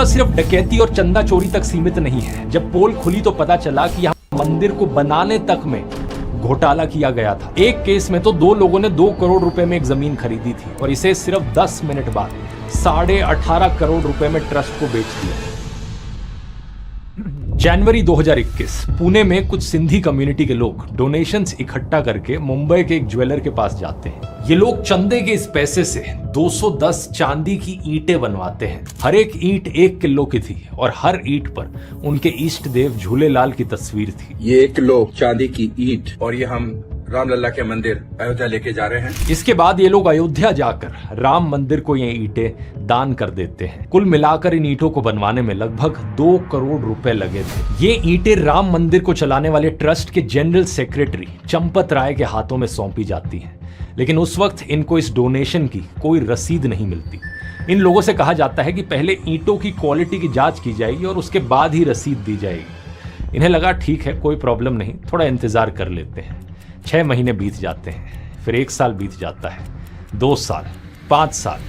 सिर्फ डकैती और चंदा चोरी तक सीमित नहीं है। जब पोल खुली तो पता चला कि यहाँ मंदिर को बनाने तक में घोटाला किया गया था। एक केस में तो 2 लोगों ने 2 करोड़ रुपए में एक जमीन खरीदी थी और इसे सिर्फ 10 मिनट बाद 18.5 करोड़ रुपए में ट्रस्ट को बेच दिया। जनवरी 2021 पुणे में कुछ सिंधी कम्युनिटी के लोग डोनेशंस इकट्ठा करके मुंबई के एक ज्वेलर के पास जाते हैं। ये लोग चंदे के इस पैसे से 210 चांदी की ईंटें बनवाते हैं। हर एक ईंट 1 किलो की थी और हर ईंट पर उनके इष्ट देव झूलेलाल की तस्वीर थी। ये 1 किलो चांदी की ईंट और ये हम रामलला के मंदिर अयोध्या लेके जा रहे हैं। इसके बाद ये लोग अयोध्या जाकर राम मंदिर को ये ईंटें दान कर देते हैं। कुल मिलाकर इन ईंटों को बनवाने में लगभग 2 करोड़ रुपए लगे थे। ये ईंटें राम मंदिर को चलाने वाले ट्रस्ट के जनरल सेक्रेटरी चंपत राय के हाथों में सौंपी जाती हैं। लेकिन उस वक्त इनको इस डोनेशन की कोई रसीद नहीं मिलती। इन लोगों से कहा जाता है कि पहले ईंटों की क्वालिटी की जांच की जाएगी और उसके बाद ही रसीद दी जाएगी। इन्हें लगा ठीक है, कोई प्रॉब्लम नहीं, थोड़ा इंतजार कर लेते हैं। 6 महीने बीत जाते हैं, फिर 1 साल बीत जाता है, 2 साल, 5 साल।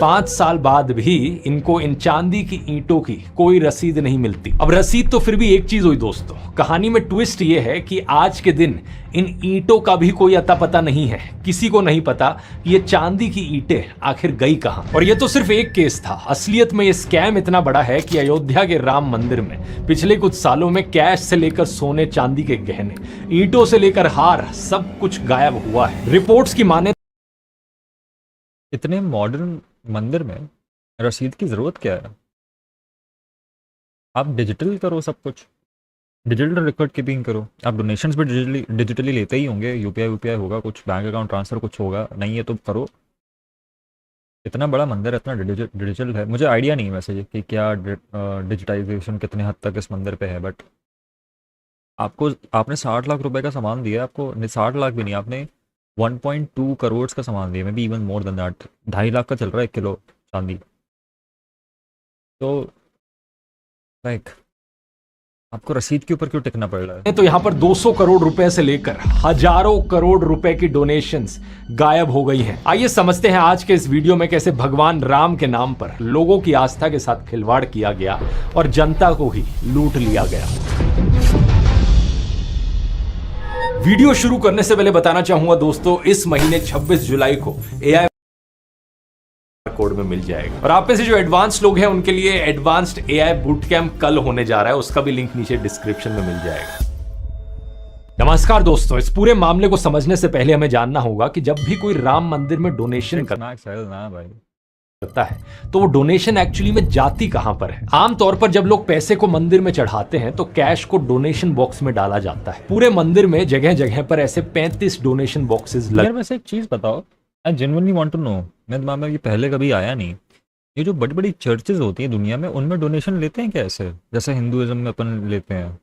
5 साल बाद भी इनको इन चांदी की ईंटों की कोई रसीद नहीं मिलती। अब रसीद तो फिर भी एक चीज हुई दोस्तों, कहानी में ट्विस्ट ये है कि आज के दिन इन ईंटों का भी कोई अता पता नहीं है। किसी को नहीं पता कि ये चांदी की ईंटें आखिर गई कहां। और ये तो सिर्फ एक केस था, असलियत में ये स्कैम इतना बड़ा है कि अयोध्या के राम मंदिर में पिछले कुछ सालों में कैश से लेकर सोने चांदी के गहने, ईंटों से लेकर हार, सब कुछ गायब हुआ है। रिपोर्ट्स की माने इतने मॉडर्न मंदिर में रसीद की जरूरत क्या है? आप डिजिटल करो, सब कुछ डिजिटल रिकॉर्ड कीपिंग करो। आप डोनेशंस भी डिजिटली लेते ही होंगे, यूपीआई होगा, कुछ बैंक अकाउंट ट्रांसफर कुछ होगा, नहीं है तो करो। इतना बड़ा मंदिर, इतना डिजिटल है। मुझे आइडिया नहीं है वैसे कि क्या डिजिटाइजेशन कितने हद तक इस मंदिर पे है, बट आपने 60 लाख रुपए का सामान दिया, आपको 60 लाख भी नहीं, आपने 1.2 करोड़ का सामान दिया, may be even more than that. 2.5 lakh का चल रहा है 1 किलो चांदी। तो लाइक आपको रसीद के ऊपर क्यों टिकना पड़ रहा है? तो यहाँ पर 200 करोड़ रुपए से लेकर हजारों करोड़ रुपए की डोनेशंस गायब हो गई हैं। आइए समझते हैं आज के इस वीडियो में कैसे भगवान राम के नाम पर लोगों की आस्था के साथ खिलवाड़ किया गया और जनता को ही लूट लिया गया। वीडियो शुरू करने से पहले बताना चाहूंगा दोस्तों, इस महीने 26 जुलाई को AI कोड में मिल जाएगा। और आप में से जो एडवांस्ड लोग हैं उनके लिए एडवांस्ड AI बूट कैंप कल होने जा रहा है, उसका भी लिंक नीचे डिस्क्रिप्शन में मिल जाएगा। नमस्कार दोस्तों, इस पूरे मामले को समझने से पहले हमें जानना होगा कि जब भी कोई राम मंदिर में डोनेशन करता है तो वो डोनेशन एक्चुअली में जाती कहां पर है। आमतौर पर जब लोग पैसे को मंदिर में चढ़ाते हैं तो कैश को डोनेशन बॉक्स में डाला जाता है। पूरे मंदिर में जगह जगह पर ऐसे 35 डोनेशन बॉक्सेस लगे। यार वैसे एक चीज बताओ, I genuinely want to know, मैं दिमाग में ये पहले कभी आया नहीं, ये जो बड़ी बड़ी चर्चेज होती हैं दुनिया में, उनमें डोनेशन लेते हैं क्या ऐसे, जैसे हिंदुइज्म में अपन लेते हैं?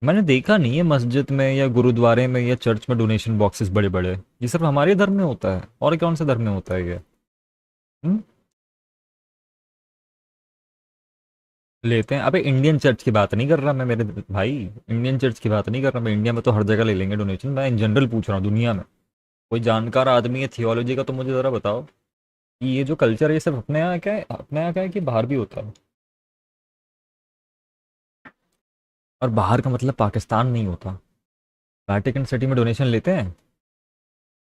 मैंने देखा नहीं है मस्जिद में या गुरुद्वारे में या चर्च में डोनेशन बॉक्सेस बड़े बड़े। ये सिर्फ हमारे धर्म में होता है, और कौन से धर्म में होता है ये? लेते हैं। अबे इंडियन चर्च की बात नहीं कर रहा मैं मेरे भाई, इंडियन चर्च की बात नहीं कर रहा मैं। इंडिया में तो हर जगह ले लेंगे डोनेशन, मैं इन जनरल पूछ रहा हूँ दुनिया में। कोई जानकार आदमी है थियोलॉजी का तो मुझे ज़रा बताओ कि ये जो कल्चर है ये सिर्फ अपने यहाँ क्या है, अपने यहाँ क्या है कि बाहर भी होता है? और बाहर का मतलब पाकिस्तान नहीं होता। वेटिकन सिटी में डोनेशन लेते हैं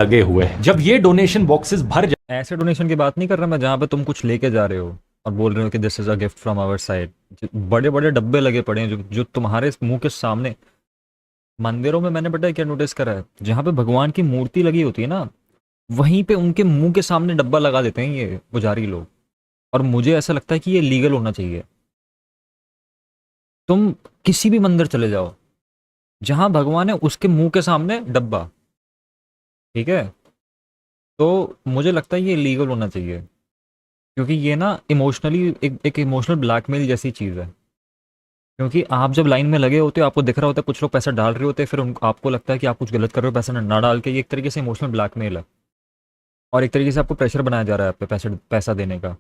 लगे हुए हैं। जब ये डोनेशन बॉक्सेस भर जाए, ऐसे डोनेशन की बात नहीं कर रहा मैं जहाँ पे तुम कुछ लेके जा रहे हो और बोल रहे हो कि this is a gift from our side. बड़े बड़े डब्बे लगे पड़े हैं जो तुम्हारे मुंह के सामने। मंदिरों में मैंने पता है क्या नोटिस करा है, जहाँ पे भगवान की मूर्ति लगी होती है ना, वहीं पे उनके मुंह के सामने डब्बा लगा देते हैं ये पुजारी लोग। और मुझे ऐसा लगता है कि ये लीगल होना चाहिए। तुम किसी भी मंदिर चले जाओ जहां भगवान है, उसके मुंह के सामने डब्बा, ठीक है? तो मुझे लगता है ये लीगल होना चाहिए, क्योंकि ये ना इमोशनली एक इमोशनल ब्लैकमेल जैसी चीज़ है। क्योंकि आप जब लाइन में लगे होते हो, आपको दिख रहा होता है कुछ लोग पैसा डाल रहे होते हैं, फिर आपको लगता है कि आप कुछ गलत कर रहे हो पैसा ना डाल के। ये एक तरीके से इमोशनल ब्लैकमेल है और एक तरीके से आपको प्रेशर बनाया जा रहा है आप पे पैसा देने का।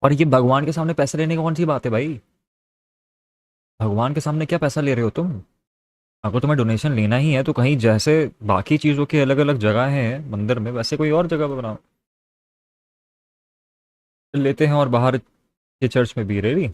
और ये भगवान के सामने पैसा लेने की कौन सी बात है भाई? भगवान के सामने क्या पैसा ले रहे हो तुम? अगर तुम्हें डोनेशन लेना ही है तो कहीं जैसे बाकी चीज़ों की अलग अलग जगह हैं मंदिर में, वैसे कोई और जगह पर बनाओ। लेते हैं और बाहर ये चर्च में भी रेडी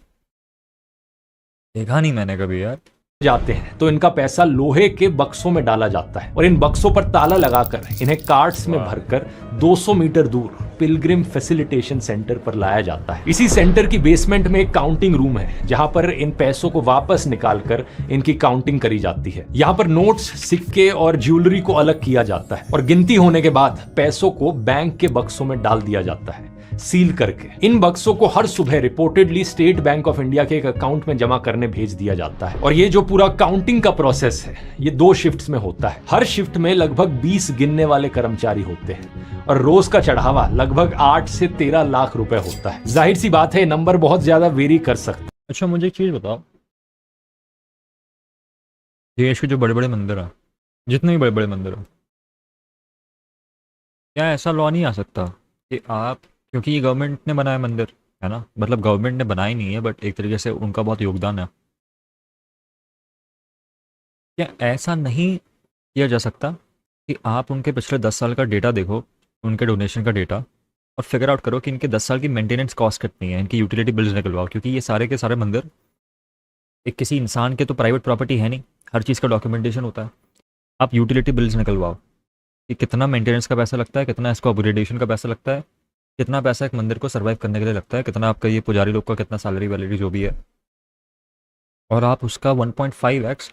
देखा नहीं मैंने कभी यार। जाते हैं तो इनका पैसा लोहे के बक्सों में डाला जाता है और इन बक्सों पर ताला लगाकर इन्हें कार्ट्स में भरकर 200 मीटर दूर पिलग्रिम फैसिलिटेशन सेंटर पर लाया जाता है। इसी सेंटर की बेसमेंट में एक काउंटिंग रूम है जहां पर इन पैसों को वापस निकालकर इनकी काउंटिंग करी जाती है। यहां पर नोट्स, सिक्के और ज्वेलरी को अलग किया जाता है और गिनती होने के बाद पैसों को बैंक के बक्सों में डाल दिया जाता है सील करके। इन बक्सों को हर सुबह reportedly state bank of India के एक अकाउंट में जमा करने भेज दिया जाता है और ये जो पूरा काउंटिंग का प्रोसेस है ये 2 शिफ्ट्स में होता है। हर शिफ्ट में लगभग 20 गिनने वाले कर्मचारी होते हैं और रोज का चढ़ावा लगभग 8 से 13 लाख रुपए होता है। जाहिर सी बात है नंबर बहुत ज्यादा वेरी कर सकता है। अच्छा मुझे एक चीज़ बताओ, देश के जो बड़े बड़े मंदिर हैं, जितने भी बड़े बड़े मंदिर हैं, क्या ऐसा लॉ नहीं आ सकता कि आप, क्योंकि ये गवर्नमेंट ने बनाया मंदिर है ना, मतलब गवर्नमेंट ने बनाया नहीं है बट एक तरीके से उनका बहुत योगदान है, क्या ऐसा नहीं किया जा सकता कि आप उनके पिछले 10 साल का डेटा देखो, उनके डोनेशन का डेटा, और फिगर आउट करो कि इनके 10 साल की मेंटेनेंस कॉस्ट कितनी है, इनकी यूटिलिटी बिल्स निकलवाओ, क्योंकि ये सारे के सारे मंदिर एक किसी इंसान के तो प्राइवेट प्रॉपर्टी है नहीं, हर चीज़ का डॉक्यूमेंटेशन होता है। आप यूटिलिटी बिल्स निकलवाओ कि कितना मेंटेनेंस का पैसा लगता है, कितना इसको अपग्रेडेशन का पैसा लगता है, कितना पैसा एक मंदिर को सर्वाइव करने के लिए लगता है, कितना आपका ये पुजारी लोग का कितना सैलरी वैलरी जो भी है, और आप उसका 1.5x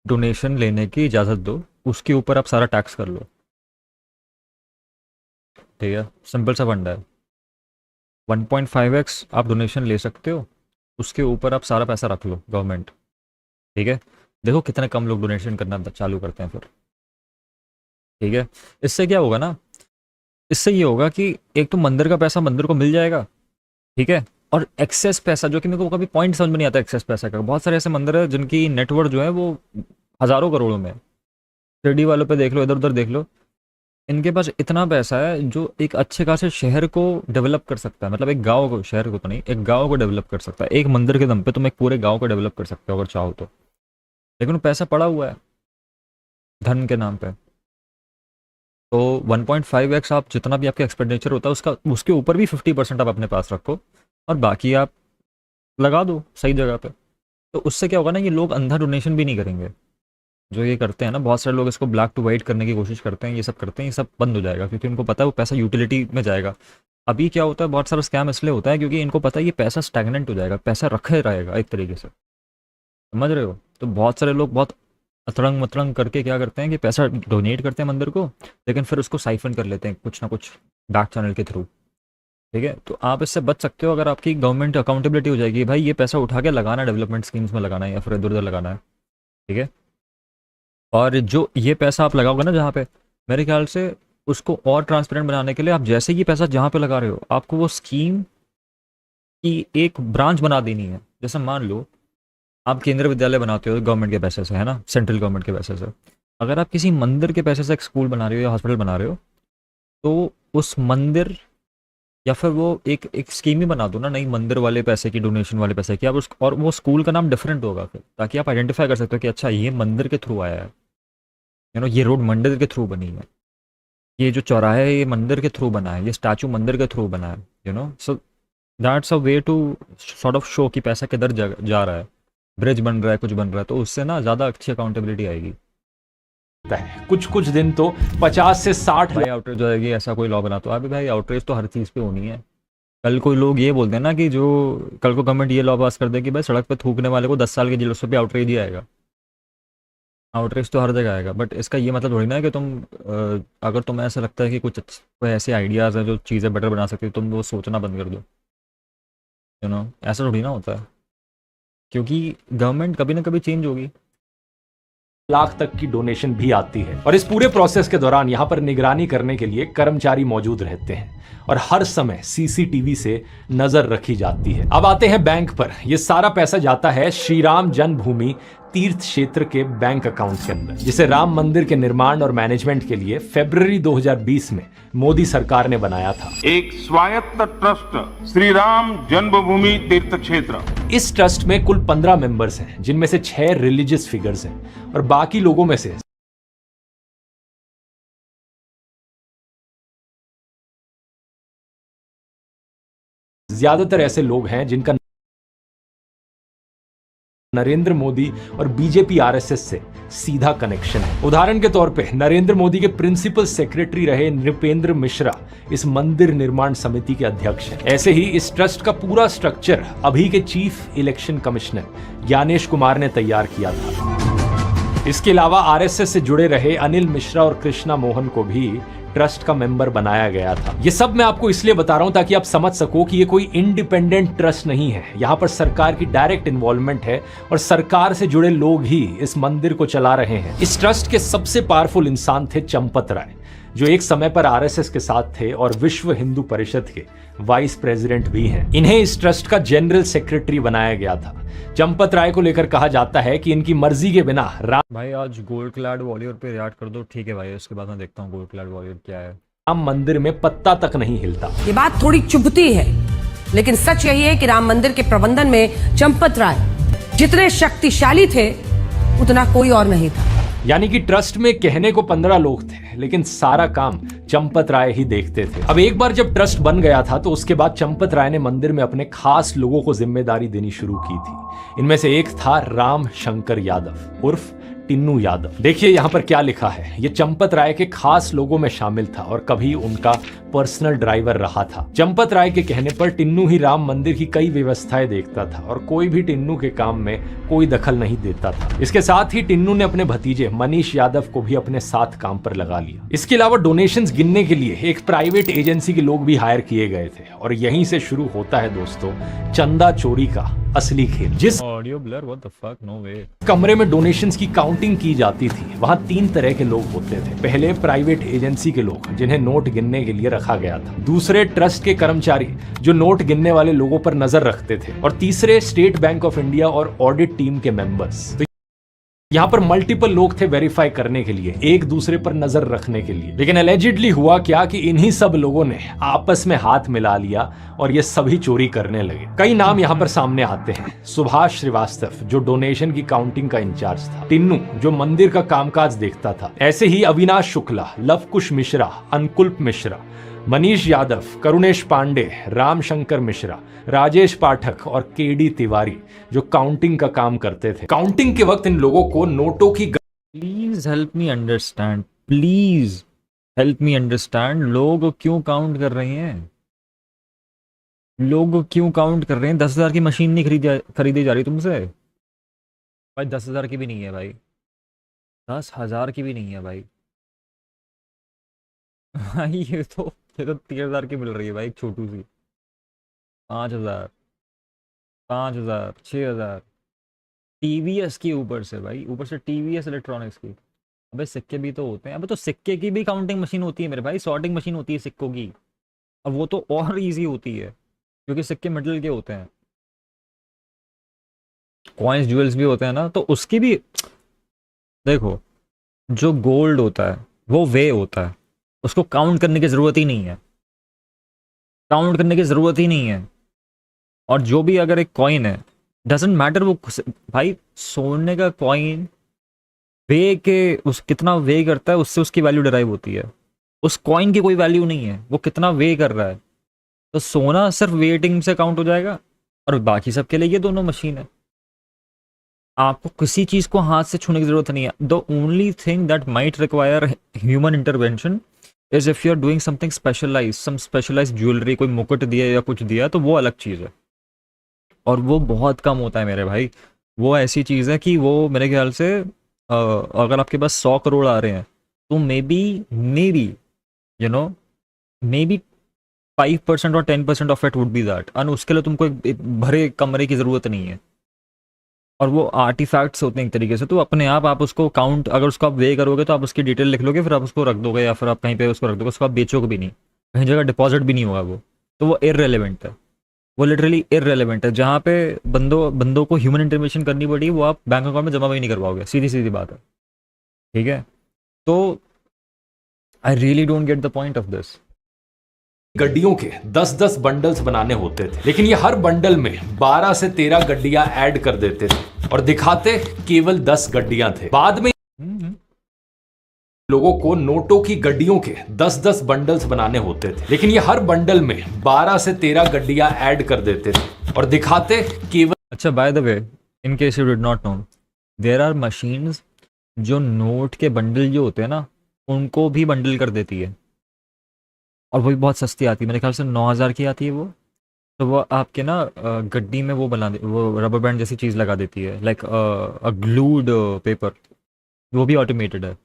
डोनेशन लेने की इजाज़त दो, उसके ऊपर आप सारा टैक्स कर लो। ठीक है, सिंपल सा फंडा है। 1.5x आप डोनेशन ले सकते हो, उसके ऊपर आप सारा पैसा रख लो गवर्नमेंट। ठीक है, देखो कितने कम लोग डोनेशन करना चालू करते हैं फिर। ठीक है, इससे क्या होगा ना, इससे ये होगा कि एक तो मंदिर का पैसा मंदिर को मिल जाएगा, ठीक है, और एक्सेस पैसा, जो कि मेरे को कभी पॉइंट समझ में नहीं आता एक्सेस पैसा का। बहुत सारे ऐसे मंदिर है जिनकी नेटवर्थ जो है वो हज़ारों करोड़ों में है। शिरडी वालों पे देख लो, इधर उधर देख लो, इनके पास इतना पैसा है जो एक अच्छे खासे शहर को डेवलप कर सकता है, मतलब एक गांव को, शहर को तो नहीं, एक गांव को डेवलप कर सकता है। एक मंदिर के दम पे तुम एक पूरे गांव को डेवलप कर सकते हो अगर चाहो तो, लेकिन वो पैसा पड़ा हुआ है धन के नाम पे। तो 1.5x आप जितना भी आपका एक्सपेंडिचर होता है उसका, उसके ऊपर भी 50% आप अपने पास रखो और बाकी आप लगा दो सही जगह पे। तो उससे क्या होगा ना, ये लोग अंधा डोनेशन भी नहीं करेंगे। जो ये करते हैं ना, बहुत सारे लोग इसको ब्लैक टू वाइट करने की कोशिश करते हैं, ये सब करते हैं, ये सब बंद हो जाएगा क्योंकि उनको पता है वो पैसा यूटिलिटी में जाएगा। अभी क्या होता है, बहुत सारा स्कैम इसलिए होता है क्योंकि इनको पता है ये पैसा स्टैगनेंट हो जाएगा, पैसा रखे रहेगा एक तरीके से, समझ रहे हो। तो बहुत सारे लोग बहुत अतरंग मतरंग करके क्या करते हैं कि पैसा डोनेट करते हैं मंदिर को, लेकिन फिर उसको साइफन कर लेते हैं कुछ ना कुछ बैक चैनल के थ्रू। ठीक है, तो आप इससे बच सकते हो अगर आपकी गवर्नमेंट अकाउंटेबिलिटी हो जाएगी, भाई ये पैसा उठा के लगाना है, डेवलपमेंट स्कीम्स में लगाना है या फिर इधर उधर लगाना है। ठीक है, और जो ये पैसा आप लगाओगे ना जहाँ पे, मेरे ख्याल से उसको और ट्रांसपेरेंट बनाने के लिए आप जैसे ही पैसा जहाँ पे लगा रहे हो, आपको वो स्कीम की एक ब्रांच बना देनी है। जैसे मान लो आप केंद्रीय विद्यालय बनाते हो गवर्नमेंट के पैसे से, है ना, सेंट्रल गवर्नमेंट के पैसे से, अगर आप किसी मंदिर के पैसे से एक स्कूल बना रहे हो या हॉस्पिटल बना रहे हो, तो उस मंदिर या फिर वो एक एक स्कीम ही बना दो ना, नई मंदिर वाले पैसे की, डोनेशन वाले पैसे की, आप उस, और वो स्कूल का नाम डिफरेंट होगा फिर, ताकि आप आइडेंटिफाई कर सकते हो कि अच्छा ये मंदिर के थ्रू आया है, ये रोड मंदिर के थ्रू बनी है, ये जो चौराहा है ये मंदिर के थ्रू बना है, ये स्टैचू मंदिर के थ्रू बना है, so that's a way to sort of show कि पैसा किधर जा रहा है, ब्रिज बन रहा है, कुछ बन रहा है, तो उससे ना ज़्यादा अच्छी अकाउंटेबिलिटी आएगी। कुछ कुछ दिन तो 50 से 60 भाई आउटरीच जो है ऐसा कोई लॉ बना, तो अभी भाई आउटरीच तो हर चीज़ पे होनी है। कल कोई लोग ये बोलते हैं ना कि जो कल को गवर्नमेंट ये लॉ पास कर दे कि भाई सड़क पे थूकने वाले को 10 साल की जेल, उस पर भी आउटरीच ही आएगा। आउटरीच तो हर जगह आएगा, बट इसका ये मतलब थोड़ी ना है कि तुम अगर तुम्हें ऐसा लगता है कि कुछ कोई ऐसे आइडियाज़ हैं जो चीज़ें बेटर बना सकती हो, तुम वो सोचना बंद कर दो। ऐसा थोड़ी ना होता है, क्योंकि गवर्नमेंट कभी ना कभी चेंज होगी। लाख तक की डोनेशन भी आती है और इस पूरे प्रोसेस के दौरान यहाँ पर निगरानी करने के लिए कर्मचारी मौजूद रहते हैं और हर समय सीसीटीवी से नजर रखी जाती है। अब आते हैं बैंक पर। यह सारा पैसा जाता है श्री राम जन्मभूमि तीर्थ क्षेत्र के बैंक अकाउंट के अंदर, जिसे राम मंदिर के निर्माण और मैनेजमेंट के लिए फरवरी 2020 में मोदी सरकार ने बनाया था। एक स्वायत्त ट्रस्ट श्री राम जन्मभूमि तीर्थ क्षेत्र। इस ट्रस्ट में कुल 15 मेंबर्स हैं, जिनमें से 6 रिलीजियस फिगर्स हैं और बाकी लोगों में से ज्यादातर ऐसे लोग हैं जिनका नरेंद्र मोदी और बीजेपी आरएसएस से सीधा कनेक्शन है। उदाहरण के तौर पे नरेंद्र मोदी के प्रिंसिपल सेक्रेटरी रहे नृपेंद्र मिश्रा इस मंदिर निर्माण समिति के अध्यक्ष हैं। ऐसे ही इस ट्रस्ट का पूरा स्ट्रक्चर अभी के chief election commissioner Gyanesh Kumar ने तैयार किया था। इसके अलावा आरएसएस से जुड़े रहे अनिल मिश्रा और कृष्णा मोहन को भी ट्रस्ट का मेंबर बनाया गया था। ये सब मैं आपको इसलिए बता रहा हूं ताकि आप समझ सको कि ये कोई इंडिपेंडेंट ट्रस्ट नहीं है। यहां पर सरकार की डायरेक्ट इन्वॉल्वमेंट है और सरकार से जुड़े लोग ही इस मंदिर को चला रहे हैं। इस ट्रस्ट के सबसे पावरफुल इंसान थे चंपत राय, जो एक समय पर आरएसएस के साथ थे और विश्व हिंदू परिषद के वाइस प्रेसिडेंट भी हैं। इन्हें इस ट्रस्ट का जनरल सेक्रेटरी बनाया गया था। चंपत राय को लेकर कहा जाता है कि इनकी मर्जी के बिना भाई आज गोल्ड क्लैड वॉरियर पे रिएक्ट कर दो, ठीक है भाई, उसके बाद मैं देखता हूँ गोल्ड क्लैड वॉरियर क्या है। राम मंदिर में पत्ता तक नहीं हिलता। ये बात थोड़ी चुभती है, लेकिन सच यही है कि राम मंदिर के प्रबंधन में चंपत राय जितने शक्तिशाली थे उतना कोई और नहीं था। यानी कि ट्रस्ट में कहने को 15 लोग थे, लेकिन सारा काम चंपत राय ही देखते थे। अब एक बार जब ट्रस्ट बन गया था तो उसके बाद चंपत राय ने मंदिर में अपने खास लोगों को जिम्मेदारी देनी शुरू की थी। इनमें से एक था राम शंकर यादव उर्फ टिन्नू यादव। देखिए यहाँ पर क्या लिखा है। ये चंपत राय के खास लोगों में शामिल था और कभी उनका पर्सनल ड्राइवर रहा था। चंपत राय के कहने पर टिन्नू ही राम मंदिर की कई व्यवस्थाएं देखता था और कोई भी टिन्नू के काम में कोई दखल नहीं देता था। इसके साथ ही टिन्नू ने अपने भतीजे मनीष यादव को भी अपने साथ काम पर लगा लिया। इसके अलावा डोनेशंस गिनने के लिए एक प्राइवेट एजेंसी के लोग भी हायर किए गए थे और यहीं से शुरू होता है दोस्तों चंदा चोरी का असली खेल। जिस audio blur, what the fuck, no way. कमरे में डोनेशंस की काउंटिंग की जाती थी वहां 3 तरह के लोग होते थे। पहले प्राइवेट एजेंसी के लोग जिन्हें नोट गिनने के लिए रखा गया था। दूसरे ट्रस्ट के कर्मचारी जो नोट गिनने वाले लोगों पर नजर रखते थे और तीसरे स्टेट बैंक ऑफ इंडिया और ऑडिट टीम के मेंबर्स। तो यहाँ पर मल्टीपल लोग थे वेरीफाई करने के लिए, एक दूसरे पर नजर रखने के लिए। लेकिन एलिजिडली हुआ क्या कि इन्हीं सब लोगों ने आपस में हाथ मिला लिया और ये सभी चोरी करने लगे। कई नाम यहाँ पर सामने आते हैं। सुभाष श्रीवास्तव जो डोनेशन की काउंटिंग का इंचार्ज था, टिन्नू जो मंदिर का कामकाज देखता था, ऐसे ही अविनाश शुक्ला, लवकुश मिश्रा, अनुकुल्प मिश्रा, मनीष यादव, करुणेश पांडे, रामशंकर मिश्रा, राजेश पाठक और केडी तिवारी जो काउंटिंग का काम करते थे। काउंटिंग के वक्त इन लोगों को नोटों की please help me understand, please help me understand. लोग क्यों काउंट कर रहे हैं? लोग क्यों काउंट कर रहे हैं? 10,000 की मशीन नहीं खरीदी जा रही तुमसे भाई। 10,000 की भी नहीं है भाई, 10,000 की भी नहीं है भाई। भाई ये तो 3,000 की मिल रही है भाई, एक छोटू सी। 5,000, 5,000, 6,000 टीवीएस की ऊपर से भाई, ऊपर से टीवीएस इलेक्ट्रॉनिक्स की। अबे सिक्के भी तो होते हैं। अबे तो सिक्के की भी काउंटिंग मशीन होती है मेरे भाई, सॉर्टिंग मशीन होती है सिक्कों की। और वो तो और इजी होती है क्योंकि सिक्के मेटल के होते हैं। कॉइंस ज्वेल्स भी होते हैं ना, तो उसकी भी देखो, जो गोल्ड होता है वो वे होता है, उसको काउंट करने की ज़रूरत ही नहीं है, काउंट करने की ज़रूरत ही नहीं है। और जो भी अगर एक कॉइन है, डजेंट मैटर वो भाई, सोने का कॉइन वे के उस कितना वे करता है उससे उसकी वैल्यू डिराइव होती है। उस कॉइन की कोई वैल्यू नहीं है, वो कितना वे कर रहा है। तो सोना सिर्फ वेटिंग से काउंट हो जाएगा और बाकी सब के लिए ये दोनों मशीन है। आपको किसी चीज़ को हाथ से छूने की ज़रूरत नहीं है। The only thing that might require human intervention is if you are doing something specialize, some specialize jewellery, कोई मुकुट दिया या कुछ दिया, तो वो अलग चीज़ है और वो बहुत कम होता है मेरे भाई। वो ऐसी चीज़ है कि वो मेरे ख्याल से अगर आपके पास 100 करोड़ आ रहे हैं तो may be you know may be 5% और 10% of it would be that. और उसके लिए तुमको एक भरे कमरे की ज़रूरत नहीं है। और वो आर्टिफैक्ट्स होते हैं एक तरीके से, तो अपने आप उसको काउंट, अगर उसको आप वे करोगे तो आप उसकी डिटेल लिख लोगे, फिर आप उसको रख दोगे या फिर आप कहीं पे उसको रख दोगे, उसको आप बेचोगे भी नहीं, कहीं जगह डिपॉजिट भी नहीं होगा वो। तो वो इररेलेवेंट है, वो लिटरली इररेलेवेंट है। जहाँ पे बंदों को ह्यूमन इंटरवेंशन करनी पड़ी वो आप बैंक अकाउंट में जमा भी नहीं करवाओगे, सीधी बात है, ठीक है। तो I really don't get the point of this. गड्डियों के 10-10 बंडल्स बनाने होते थे, लेकिन ये हर बंडल में 12 से 13 गड्डियां ऐड कर देते थे और दिखाते केवल 10 गड्डियां थे। बाद में लोगों को नोटों की गड्डियों के 10-10 बंडल्स बनाने होते थे, लेकिन ये हर बंडल में 12 से 13 गड्डियां ऐड कर देते थे और दिखाते केवल। अच्छा by the way, in case you did not know, there are machines जो नोट के बंडल जो होते हैं ना उनको भी बंडल कर देती है, और वो भी बहुत सस्ती आती है, मेरे ख्याल से 9,000 की आती है वो। तो वो आपके ना गड्डी में वो बना दे, वो रबर बैंड जैसी चीज़ लगा देती है, लाइक अ ग्लूड पेपर। वो भी ऑटोमेटेड है,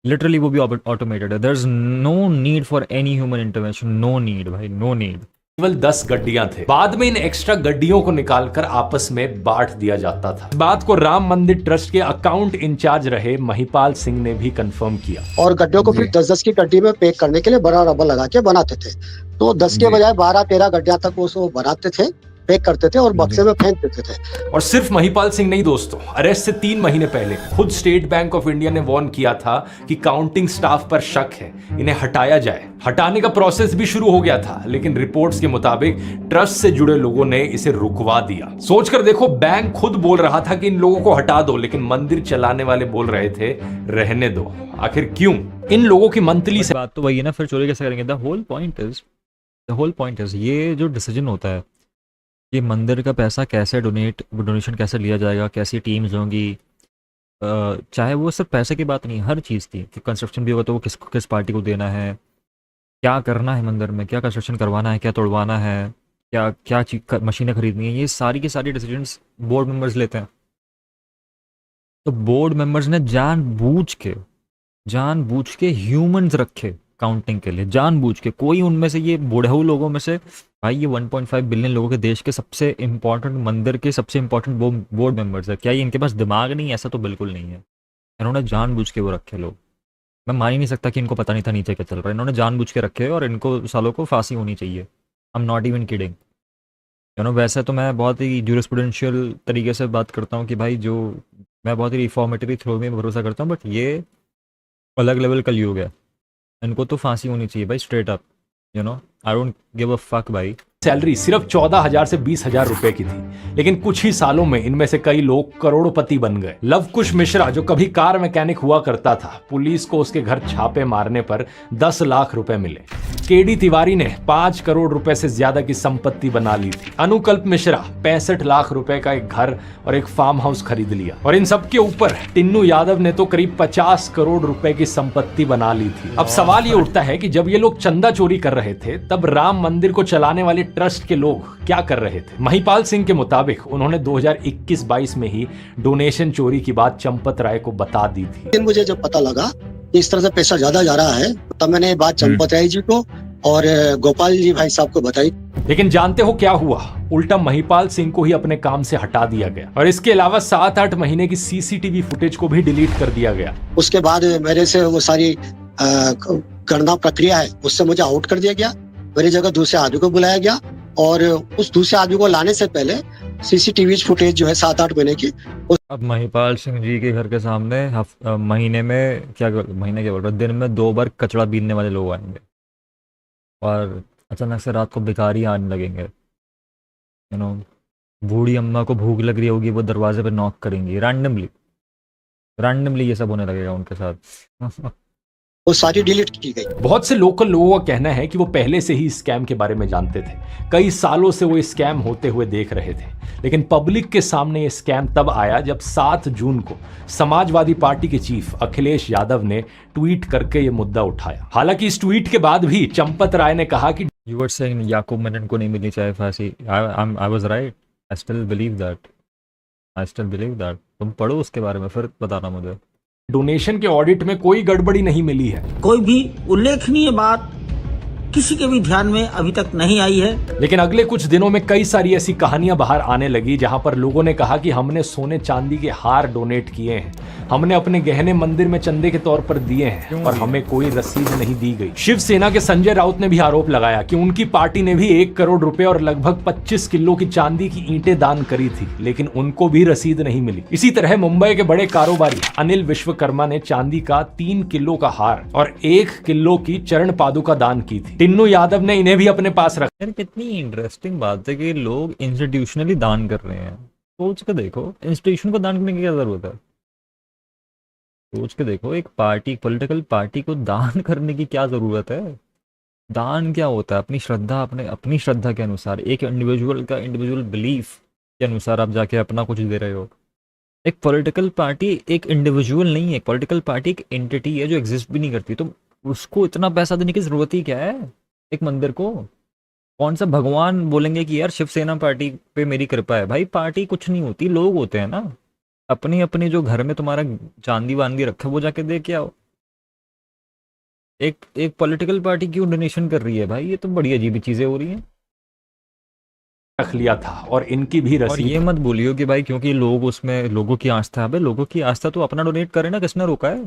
लिटरली वो भी ऑटोमेटेड है। There is no need for any human intervention, no need भाई, नो नीड। केवल 10 गड्डियां थे, बाद में इन एक्स्ट्रा गड्डियों को निकालकर आपस में बांट दिया जाता था। इस बात को राम मंदिर ट्रस्ट के अकाउंट इंचार्ज रहे महिपाल सिंह ने भी कंफर्म किया। और गड्ढियों को फिर 10-10 की गड्डी में पैक करने के लिए बड़ा रबर लगा के बनाते थे। तो 10 के बजाय 12-13 गड्ढियां तक वो बनाते थे, पैक करते थे और बक्से में फेंक देते थे। और सिर्फ महिपाल सिंह नहीं दोस्तों, अरेस्ट से 3 महीने पहले खुद स्टेट बैंक ऑफ इंडिया ने वार्न किया था कि काउंटिंग स्टाफ पर शक है, इन्हें हटाया जाए। हटाने का प्रोसेस भी शुरू हो गया था, लेकिन रिपोर्ट्स के मुताबिक ट्रस्ट से जुड़े लोगों ने इसे रुकवा दिया। सोचकर देखो, बैंक खुद बोल रहा था कि इन लोगों को हटा दो, लेकिन मंदिर चलाने वाले बोल रहे थे रहने दो। आखिर क्यों? इन लोगों की मंथली से बात तो वही है ना, फिर चोरी कैसे करेंगे? द होल पॉइंट इज ये जो डिसीजन होता है, ये मंदिर का पैसा कैसे डोनेशन कैसे लिया जाएगा, कैसी टीम्स होंगी, चाहे वो सिर्फ पैसे की बात नहीं, हर चीज़ की कि कंस्ट्रक्शन भी होगा तो वो किस पार्टी को देना है, क्या करना है मंदिर में, क्या कंस्ट्रक्शन करवाना है, क्या तोड़वाना है, क्या मशीनें खरीदनी है, ये सारी की सारी डिसीजंस बोर्ड मेंबर्स लेते हैं। तो बोर्ड मेंबर्स ने जानबूझ के ह्यूमंस रखे काउंटिंग के लिए, जानबूझ के। कोई उनमें से, ये बुढ़ऊ लोगों में से, भाई ये 1.5 बिलियन लोगों के देश के सबसे इंपॉर्टेंट मंदिर के सबसे इंपॉर्टेंट बोर्ड मेंबर्स है। क्या ये इनके पास दिमाग नहीं है? ऐसा तो बिल्कुल नहीं है। इन्होंने जानबूझ के वो रखे लोग। मैं मान ही नहीं सकता कि इनको पता नहीं था नीचे क्या चल रहा है। इन्होंने जानबूझ के रखे और इनको सालों को फांसी होनी चाहिए। I am not even kidding. वैसे तो मैं बहुत ही ज्यूरिस्प्रूडेंशियल तरीके से बात करता हूँ कि भाई जो मैं बहुत ही रिफॉर्मेटरी थ्रो में भरोसा करता हूँ, बट ये अलग लेवल का युग है। इनको तो फांसी होनी चाहिए भाई, straight up. I don't give a fuck भाई। सैलरी सिर्फ 14,000 से 20,000 रुपए की थी, लेकिन कुछ ही सालों में इनमें से कई लोग करोड़पति बन गए। लवकुश मिश्रा, जो कभी कार मैकेनिक हुआ करता था, पुलिस को उसके घर छापे मारने पर 10 लाख रुपए मिले। केडी तिवारी ने 5 करोड़ रुपए से ज्यादा की संपत्ति बना ली थी। अनुकल्प मिश्रा 65 लाख रुपए का एक घर और एक फार्म हाउस खरीद लिया। और इन सब के ऊपर टिन्नू यादव ने तो करीब 50 करोड़ रुपए की संपत्ति बना ली थी। अब सवाल ये उठता है कि जब ये लोग चंदा चोरी कर रहे थे, तब राम मंदिर को चलाने वाले ट्रस्ट के लोग क्या कर रहे थे? महिपाल सिंह के मुताबिक उन्होंने 2021-22 में ही डोनेशन चोरी की बात चंपत राय को बता दी थी। लेकिन मुझे जब पता लगा कि इस तरह से पैसा ज्यादा जा रहा है, तब मैंने ये बात चंपत राय जी को और गोपाल जी भाई साहब को बताई। लेकिन जानते हो क्या हुआ? उल्टा महिपाल सिंह को ही अपने काम से हटा दिया गया, और इसके अलावा 7-8 महीने की सीसीटीवी फुटेज को भी डिलीट कर दिया गया। उसके बाद मेरे से वो सारी गणना प्रक्रिया है, उससे मुझे आउट कर दिया गया। मेरी जगह दूसरे आदमी को बुलाया गया, और उस दूसरे आदमी को लाने से पहले सीसीटीवी फुटेज जो है 7-8 महीने की। अब महिपाल सिंह जी के घर के सामने महीने में महीने के बोल रहा, दिन में 2 बार कचरा बीनने वाले लोग आएंगे, और अचानक से रात को भिखारी आने लगेंगे। बूढ़ी अम्मा को भूख लग रही होगी, वो दरवाजे पे नॉक करेंगी रैंडमली ये सब होने लगेगा उनके साथ। वो सारी डिलीट की गई। बहुत से लोकल लोगों का कहना है कि वो पहले से ही स्कैम के बारे में जानते थे। कई सालों से वो स्कैम होते हुए देख रहे थे, लेकिन पब्लिक के सामने ये स्कैम तब आया जब 7 जून को समाजवादी पार्टी के चीफ अखिलेश यादव ने ट्वीट करके ये मुद्दा उठाया। हालांकि इस ट्वीट के बाद भी चंपत राय ने कहा कि You were saying याकूब मेनन को नहीं मिलनी चाहिए फांसी। I was right. I still believe that. तुम पढ़ो उसके बारे में, फिर बताना मुझे। डोनेशन के ऑडिट में कोई गड़बड़ी नहीं मिली है। कोई भी उल्लेखनीय बात किसी के भी ध्यान में अभी तक नहीं आई है। लेकिन अगले कुछ दिनों में कई सारी ऐसी कहानियां बाहर आने लगी, जहां पर लोगों ने कहा कि हमने सोने चांदी के हार डोनेट किए हैं, हमने अपने गहने मंदिर में चंदे के तौर पर दिए हैं, और हमें कोई रसीद नहीं दी गई। शिवसेना के संजय राउत ने भी आरोप लगाया कि उनकी पार्टी ने भी 1 करोड़ रुपए और लगभग 25 किलो की चांदी की ईंटें दान करी थी, लेकिन उनको भी रसीद नहीं मिली। इसी तरह मुंबई के बड़े कारोबारी अनिल विश्वकर्मा ने चांदी का 3 किलो का हार और 1 किलो की चरण पादुका दान की थी। टिन्नू यादव ने इन्हें भी अपने पास रखा। यार कितनी इंटरेस्टिंग बात है कि लोग इंस्टीट्यूशनली दान कर रहे हैं। सोच के देखो, इंस्टीट्यूशन को दान करने की क्या जरूरत है? सोच के देखो, एक पॉलिटिकल पार्टी को दान करने की क्या जरूरत है? दान क्या होता है? अपनी श्रद्धा के अनुसार, एक इंडिविजुअल बिलीफ के अनुसार आप जाके अपना कुछ दे रहे हो। एक पॉलिटिकल पार्टी एक इंडिविजुअल नहीं है, पॉलिटिकल पार्टी एक एंटिटी है जो एग्जिस्ट भी नहीं करती, तो उसको इतना पैसा देने की जरूरत ही क्या है एक मंदिर को? कौन सा भगवान बोलेंगे कि यार शिवसेना पार्टी पे मेरी कृपा है? भाई पार्टी कुछ नहीं होती, लोग होते हैं ना। अपनी अपनी जो घर में तुम्हारा चांदी वांदी रखा है वो जाके दे के आओ। एक एक पॉलिटिकल पार्टी क्यों डोनेशन कर रही है भाई? ये तो बड़ी अजीब चीजें हो रही हैं। रख लिया था और इनकी भी और रसीद ये मत बोलियो कि भाई क्योंकि लोग उसमें लोगों की आस्था है। भाई लोगों की आस्था तो अपना डोनेट करे ना, किसने रोका है?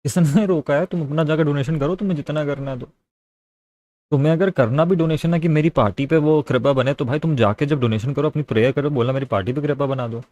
किसने रोका है? तुम अपना जाकर डोनेशन करो, तुम्हें जितना करना है। तो तुम्हें अगर करना भी डोनेशन है कि मेरी पार्टी पे वो कृपा बने, तो भाई तुम जाके जब डोनेशन करो अपनी प्रेयर करो, बोला मेरी पार्टी पे कृपा बना दो।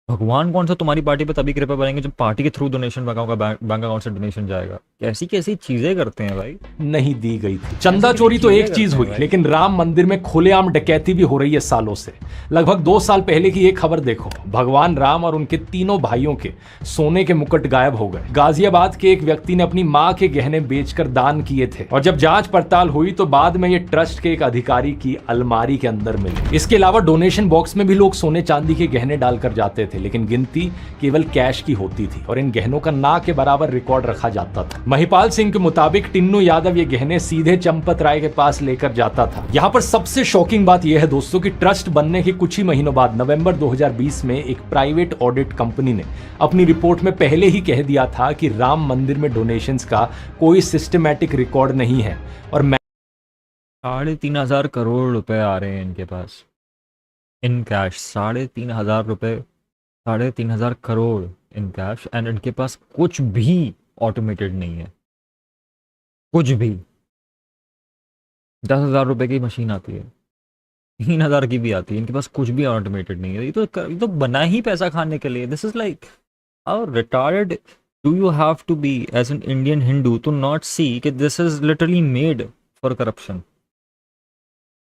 भगवान कौन सा तुम्हारी पार्टी पे तभी कृपा बनेंगे जब पार्टी के थ्रू डोनेशन मंगाऊंगा, बैंक अकाउंट से डोनेशन जाएगा। कैसी कैसी चीजें करते हैं भाई। नहीं दी गई थी। चंदा चोरी तो एक चीज हुई, लेकिन राम मंदिर में खुलेआम डकैती भी हो रही है सालों से। लगभग 2 साल पहले की एक खबर देखो, भगवान राम और उनके तीनों भाइयों के सोने के मुकुट गायब हो गए। गाजियाबाद के एक व्यक्ति ने अपनी मां के गहने बेचकर दान किए थे, और जब जांच पड़ताल हुई तो बाद में ये ट्रस्ट के एक अधिकारी की अलमारी के अंदर मिले। इसके अलावा डोनेशन बॉक्स में भी लोग सोने चांदी के गहने डालकर जाते थे, लेकिन गिनती केवल कैश की होती थी और इन गहनों का ना के बराबर रिकॉर्ड रखा जाता था। महिपाल सिंह के मुताबिक टिन्नू यादव ये गहने सीधे चंपत राय के पास लेकर जाता था। यहाँ पर सबसे शॉकिंग बात यह है दोस्तों कि ट्रस्ट बनने के कुछ ही महीनों बाद नवंबर 2020 में एक प्राइवेट ऑडिट कंपनी ने अपनी रिपोर्ट में पहले ही कह दिया था कि राम मंदिर में डोनेशंस का कोई सिस्टमैटिक रिकॉर्ड नहीं है। और 3,500 करोड़ रुपए आ रहे हैं इनके पास इन कैश। 3,500 रुपए, 3,500 करोड़ इन कैश, एंड इनके पास कुछ भी ऑटोमेटेड नहीं है, कुछ भी। 10,000 रुपए की मशीन आती है, 3,000 की भी आती है, इनके पास कुछ भी ऑटोमेटेड नहीं है। ये तो बना ही पैसा खाने के लिए। This is like how retarded do you have to be as an Indian Hindu to not see कि this is literally made for corruption.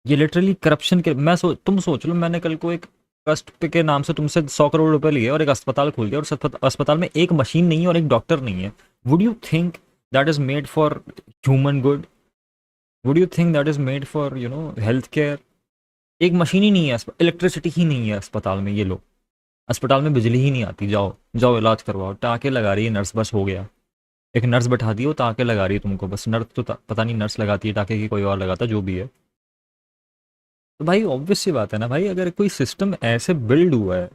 ये लिटरली करप्शन के तुम सोच लो, मैंने कल को एक ट्रस्ट पे के नाम से तुमसे 100 करोड़ रुपए लिए और एक अस्पताल खोल दिया, और उस अस्पताल में एक मशीन नहीं है और एक डॉक्टर नहीं है। Would you think that is made for human good? Would you think that is made for health care? एक मशीन ही नहीं है, इलेक्ट्रिसिटी ही नहीं है अस्पताल में। ये लोग अस्पताल में बिजली ही नहीं आती, जाओ जाओ इलाज करवाओ, टाँके लगा रही है नर्स, बस हो गया। एक नर्स बैठा दी, वो टाँके लगा रही है तुमको बस। नर्स तो पता नहीं नर्स लगाती है टाँके की, कोई और लगाता, जो भी है। तो भाई ऑब्वियस सी बात है ना भाई, अगर कोई सिस्टम ऐसे बिल्ड हुआ है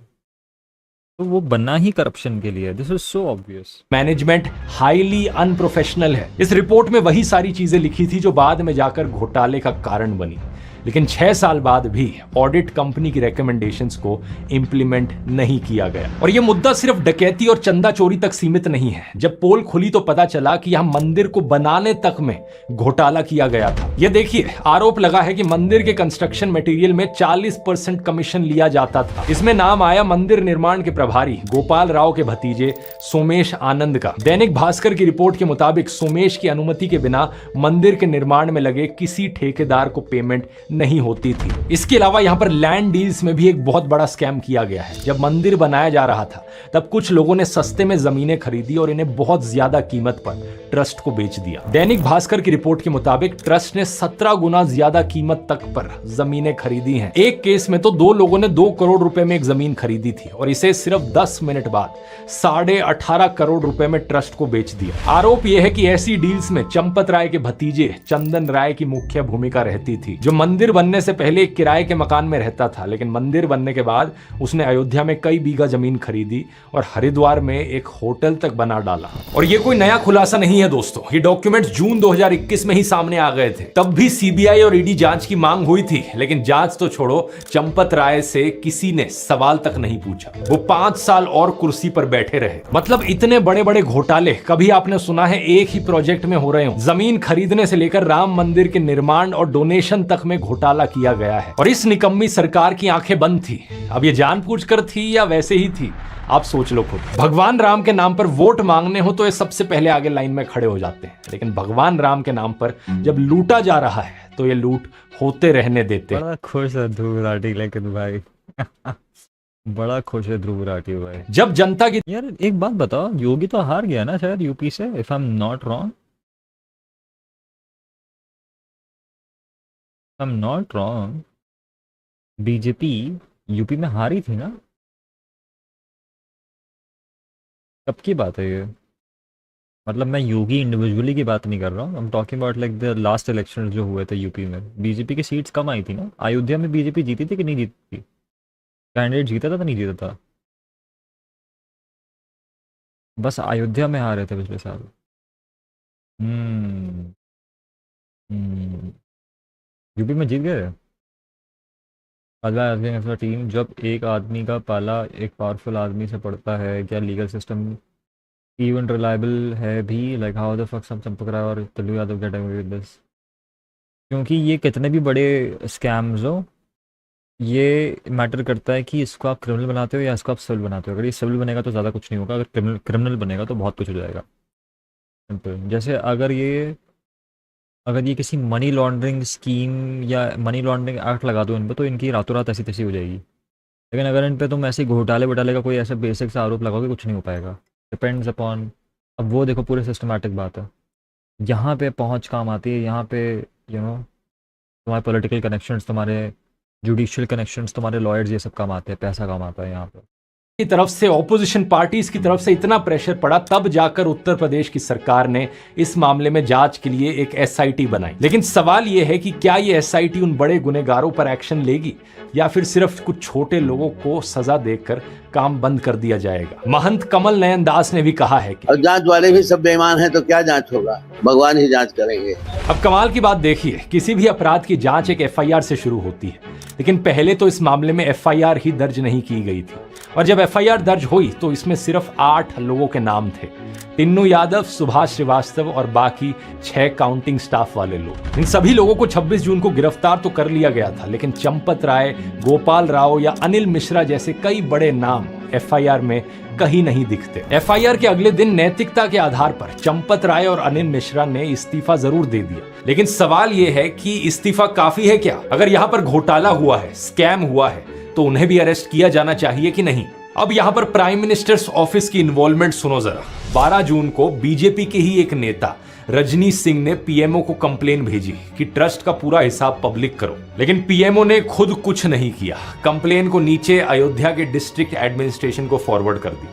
तो वो बनना ही करप्शन के लिए। This is so obvious. Management highly unprofessional है। इस रिपोर्ट में वही सारी चीजें लिखी थी जो बाद में जाकर घोटाले का कारण बनी, लेकिन 6 साल बाद भी ऑडिट कंपनी की रिकमेंडेशंस को इंप्लीमेंट नहीं किया गया। और यह मुद्दा सिर्फ डकैती और चंदा चोरी तक सीमित नहीं है। जब पोल खुली तो पता चला कि यहां मंदिर को बनाने तक में घोटाला किया गया था। यह देखिए, आरोप लगा है कि मंदिर के कंस्ट्रक्शन मटेरियल में 40% कमीशन लिया जाता था। इसमें नाम आया मंदिर निर्माण के प्रभारी गोपाल राव के भतीजे सोमेश आनंद का। दैनिक भास्कर की रिपोर्ट के मुताबिक सोमेश की अनुमति के बिना मंदिर के निर्माण में लगे किसी ठेकेदार को पेमेंट नहीं होती थी। इसके अलावा यहां पर लैंड डील्स में भी एक बहुत बड़ा स्कैम किया गया है। जब मंदिर बनाया जा रहा था तब कुछ लोगों ने सस्ते में जमीनें खरीदी और इन्हें बहुत ज्यादा कीमत पर ट्रस्ट को बेच दिया। दैनिक भास्कर की रिपोर्ट के मुताबिक ट्रस्ट ने 17 गुना ज्यादा कीमत तक पर जमीनें खरीदी हैं। एक केस में तो 2 लोगों ने 2 करोड़ रुपए में एक जमीन खरीदी थी और इसे सिर्फ 10 मिनट बाद 18.5 करोड़ रुपए में ट्रस्ट को बेच दिया। आरोप यह है कि ऐसी डील्स में चंपत राय के भतीजे चंदन राय की मुख्य भूमिका रहती थी, जो मंदिर बनने से पहले एक किराए के मकान में रहता था, लेकिन मंदिर बनने के बाद उसने अयोध्या में कई बीघा जमीन खरीदी और हरिद्वार में एक होटल तक बना डाला। और ये कोई नया खुलासा नहीं है दोस्तों, ये डॉक्यूमेंट्स जून 2021 में ही सामने आ गए थे। तब भी सीबीआई और ईडी जांच की मांग हुई थी, लेकिन जांच तो छोड़ो, चंपत राय से किसी ने सवाल तक नहीं पूछा। वो 5 साल और कुर्सी पर बैठे रहे। मतलब इतने बड़े बड़े घोटाले कभी आपने सुना है एक ही प्रोजेक्ट में हो रहे हो? जमीन खरीदने से लेकर राम मंदिर के निर्माण और डोनेशन तक में घोटाला किया गया है। और इस निकम्मी सरकार की आंखें बंद थी। अब ये जानबूझकर थी या वैसे ही थी, आप सोच लो खुद। भगवान राम के नाम पर वोट मांगने हो तो ये सबसे पहले आगे लाइन में खड़े हो जाते हैं, लेकिन भगवान राम के नाम पर जब लूटा जा रहा है तो ये लूट होते रहने देते हैं। बड़ा खुश है ध्रुव राठी, लेकिन भाई बड़ा खुश है ध्रुव राठी भाई। जब जनता की यार एक बात बताओ, योगी तो हार गया ना शायद यूपी से, if I am not wrong. I'm not wrong, BJP UP में हारी थी ना? कब की बात है ये? मतलब मैं योगी इंडिविजुअली की बात नहीं कर रहा हूँ, I am talking about like the last election जो हुए थे यूपी में। बीजेपी की सीट्स कम आई थी ना? अयोध्या में बीजेपी जीती थी कि नहीं जीती थी? कैंडिडेट जीता था नहीं जीता था? बस अयोध्या में हारे थे पिछले साल। हम्म। यूपी में जीत गए। टीम, जब एक आदमी का पाला एक पावरफुल आदमी से पड़ता है, क्या लीगल सिस्टम इवन रिलायबल है भी? Like how the fuck some Champak Rai और Tallu Yadav get away with this? क्योंकि ये कितने भी बड़े स्कैम्स हो, ये मैटर करता है कि इसको आप क्रिमिनल बनाते हो या इसको आप सिविल बनाते हो। अगर ये सिविल बनेगा तो ज़्यादा कुछ नहीं होगा, अगर क्रिमिनल बनेगा तो बहुत कुछ हो जाएगा। सिंपल। जैसे अगर ये किसी मनी लॉन्ड्रिंग स्कीम या मनी लॉन्ड्रिंग एक्ट लगा दो इन पर, तो इनकी रातों रात ऐसी तैसी हो जाएगी। लेकिन अगर इन पे तुम ऐसे घोटाले वोटाले का कोई ऐसा बेसिक सा आरोप लगाओगे, कुछ नहीं हो पाएगा। डिपेंड्स अपॉन, अब वो देखो पूरे सिस्टमेटिक बात है। यहाँ पे पहुँच काम आती है, यहाँ पे तुम्हारे पॉलिटिकल कनेक्शंस, तुम्हारे जुडिशियल कनेक्शंस, तुम्हारे लॉयर्स, ये सब काम आते हैं, पैसा काम आता है यहाँ पे। की तरफ से, ऑपोजिशन पार्टीज की तरफ से इतना प्रेशर पड़ा, तब जाकर उत्तर प्रदेश की सरकार ने इस मामले में जांच के लिए एक एसआईटी बनाई। लेकिन सवाल यह है कि क्या ये एसआईटी उन बड़े गुनहगारों पर एक्शन लेगी या फिर सिर्फ कुछ छोटे लोगों को सजा देकर काम बंद कर दिया जाएगा। महंत कमल नयन दास ने भी कहा है कि और जांच वाले भी सब बेईमान हैं तो क्या जांच होगा, भगवान ही जांच करेंगे। अब कमाल की बात देखिए, किसी भी अपराध की जांच एक एफआईआर से शुरू होती है, लेकिन पहले तो इस मामले में एफआईआर ही दर्ज नहीं की गई थी। और जब एफआईआर दर्ज हुई तो इसमें सिर्फ 8 लोगों के नाम थे, टिन्नू यादव, सुभाष श्रीवास्तव और बाकी 6 काउंटिंग स्टाफ वाले लोग। इन सभी लोगों को 26 जून को गिरफ्तार तो कर लिया गया था, लेकिन चंपत राय, गोपाल राव या अनिल मिश्रा जैसे कई बड़े नाम एफआईआर में कहीं नहीं दिखते। एफआईआर के अगले दिन नैतिकता के आधार पर चंपत राय और अनिल मिश्रा ने इस्तीफा जरूर दे दिया। लेकिन सवाल यह है कि इस्तीफा काफी है क्या? अगर यहाँ पर घोटाला हुआ है, स्कैम हुआ है, तो उन्हें भी अरेस्ट किया जाना चाहिए कि नहीं? अब यहाँ पर प्राइम मिनिस्टर्स ऑफिस की इन्वॉल्वमेंट सुनो जरा। 12 जून को बीजेपी के ही एक नेता रजनी सिंह ने पीएमओ को कंप्लेन भेजी कि ट्रस्ट का पूरा हिसाब पब्लिक करो, लेकिन पीएमओ ने खुद कुछ नहीं किया। कंप्लेन को नीचे अयोध्या के डिस्ट्रिक्ट एडमिनिस्ट्रेशन को फॉरवर्ड कर दी,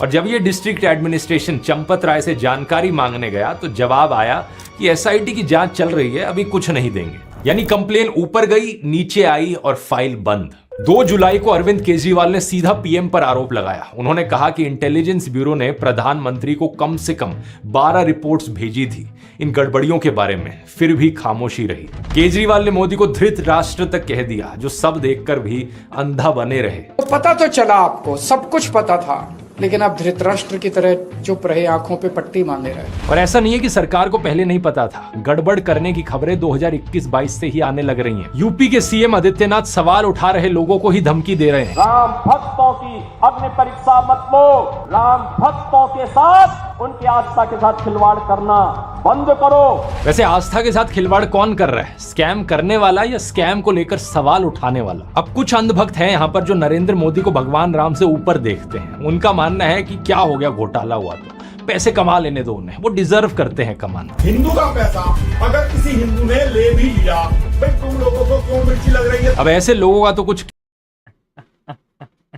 और जब ये डिस्ट्रिक्ट एडमिनिस्ट्रेशन चंपत राय से जानकारी मांगने गया तो जवाब आया कि एसआईटी की जांच चल रही है, अभी कुछ नहीं देंगे। यानी कंप्लेन ऊपर गई, नीचे आई और फाइल बंद। 2 जुलाई को अरविंद केजरीवाल ने सीधा पीएम पर आरोप लगाया। उन्होंने कहा कि इंटेलिजेंस ब्यूरो ने प्रधानमंत्री को कम से कम 12 रिपोर्ट्स भेजी थी इन गड़बड़ियों के बारे में, फिर भी खामोशी रही। केजरीवाल ने मोदी को धृत राष्ट्र तक कह दिया, जो सब देखकर भी अंधा बने रहे। तो पता तो चला, आपको सब कुछ पता था, लेकिन आप धृतराष्ट्र की तरह चुप रहे, आंखों पे पट्टी बांधे रहे। और ऐसा नहीं है कि सरकार को पहले नहीं पता था। गड़बड़ करने की खबरें 2021-22 से ही आने लग रही हैं। यूपी के सीएम आदित्यनाथ सवाल उठा रहे लोगों को ही धमकी दे रहे हैं। राम भक्तों की अग्नि परीक्षा मत लो, राम भक्तों के साथ, उनकी आस्था के साथ खिलवाड़ करना बंद करो। वैसे आस्था के साथ खिलवाड़ कौन कर रहा है? स्कैम करने वाला या स्कैम को लेकर सवाल उठाने वाला? अब कुछ अंधभक्त हैं यहाँ पर जो नरेंद्र मोदी को भगवान राम से ऊपर देखते हैं। उनका मानना है कि क्या हो गया, घोटाला हुआ तो पैसे कमा लेने दो उन्हें, वो डिजर्व करते हैं कमाना। हिंदू का पैसा अगर किसी हिंदू ने ले भी लिया, भाई तुम लोगों को क्यों मिर्ची लग रही है? अब ऐसे लोगों का तो कुछ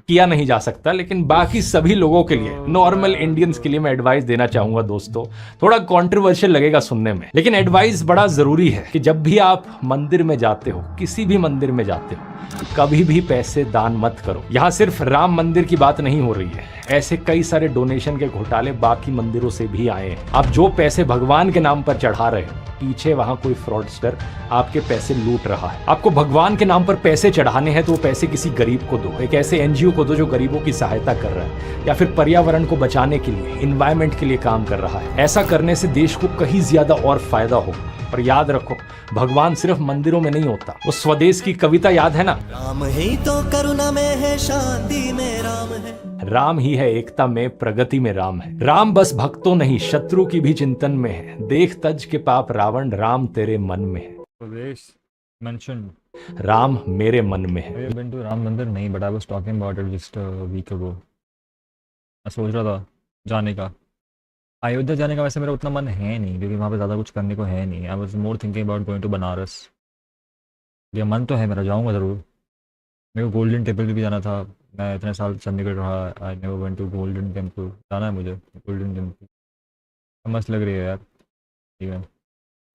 किया नहीं जा सकता, लेकिन बाकी सभी लोगों के लिए, नॉर्मल इंडियंस के लिए मैं एडवाइस देना चाहूंगा दोस्तों। थोड़ा कंट्रोवर्शियल लगेगा सुनने में, लेकिन एडवाइस बड़ा जरूरी है कि जब भी आप मंदिर में जाते हो, किसी भी मंदिर में जाते हो, कभी भी पैसे दान मत करो। यहाँ सिर्फ राम मंदिर की बात नहीं हो रही है, ऐसे कई सारे डोनेशन के घोटाले बाकी मंदिरों से भी आए हैं। आप जो पैसे भगवान के नाम पर चढ़ा रहे हो, पीछे वहां कोई फ्रॉडस्टर आपके पैसे लूट रहा है। आपको भगवान के नाम पर पैसे चढ़ाने हैं तो वो पैसे किसी गरीब को दो, एक ऐसे एनजीओ को दो जो गरीबों की सहायता कर रहा है, या फिर पर्यावरण को बचाने के लिए, इन्वायरमेंट के लिए काम कर रहा है। ऐसा करने से देश को कहीं ज्यादा और फायदा हो। पर याद रखो, भगवान सिर्फ मंदिरों में नहीं होता। वो स्वदेश की कविता याद है ना, राम ही तो करुणा में है, शांति में राम है, राम ही है एकता में, प्रगति में राम है। राम बस भक्तों नहीं, शत्रु की भी चिंतन में है। देख तज के पाप रावण, राम तेरे मन में है। राम मेरे मन में है। राम मंदिर नहीं, but I was talking about it just week ago. मैं सोच रहा था जाने का, अयोध्या जाने का। वैसे मेरा उतना मन है नहीं, क्योंकि वहाँ पे ज़्यादा कुछ करने को है नहीं। I was more thinking about going to Banaras. ये मन तो है मेरा, जाऊँगा ज़रूर। मेरे को गोल्डन टेम्पल भी जाना था। मैं इतने साल चंडीगढ़ रहा, I never went to Golden Temple. जाना है मुझे गोल्डन टेम्पल, मस्त लग रही है यार। ठीक है,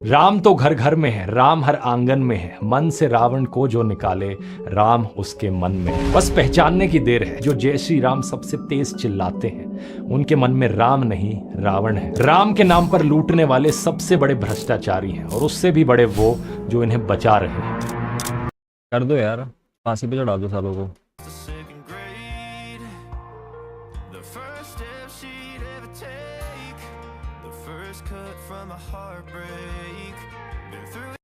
राम तो घर घर में है, राम हर आंगन में है, मन से रावण को जो निकाले, राम उसके मन में है। बस पहचानने की देर है, जो जय श्री राम सबसे तेज चिल्लाते हैं, उनके मन में राम नहीं रावण है। राम के नाम पर लूटने वाले सबसे बड़े भ्रष्टाचारी हैं, और उससे भी बड़े वो जो इन्हें बचा रहे हैं। कर दो यार, फांसी पे चढ़ा दो सालों को। cut from a heartbreak.